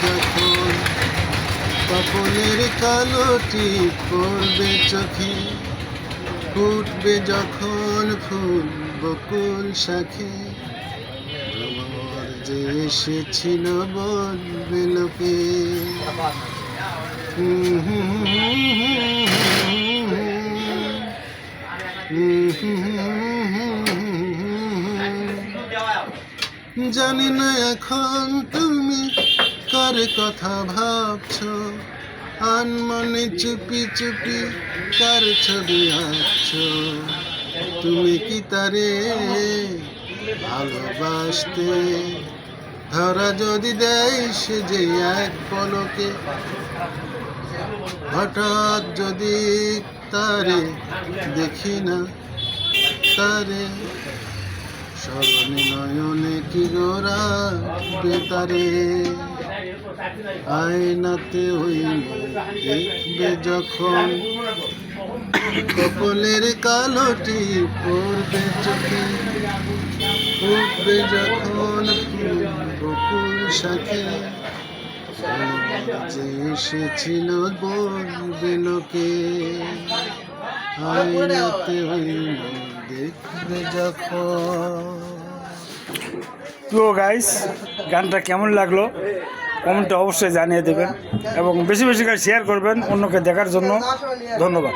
যখন কপলের কালোটি পড়বে চোখে, ফুটবে যখন ফুল বকুল শাখে, আমার যে এসেছিল বলবে লোকে। জানি না এখন তুমি কার কথা ভাবছো, আনমনে চুপি চুপি কার ছবি আঁকছো। তুমি কি তারে ভালোবাসতে, ধরা যদি দেয় সে যে এক পলকে, হঠাৎ যদি তারে দেখি না, তারে স্মরণে নয়নে কি গোরা বেতারে, আয়নাতে ওই দেখবে যখন কপলের কালোটি পড়বে চোখে, উঠবে যখন বকুল শাখে, যে এসেছিল বলবে লোকে। আয়নাতে ওই দেখবে যখন। তো গাইস, গানটা কেমন লাগলো কমেন্টে অবশ্যই জানিয়ে দেবেন এবং বেশি বেশি করে শেয়ার করবেন অন্যকে দেখার জন্য। ধন্যবাদ।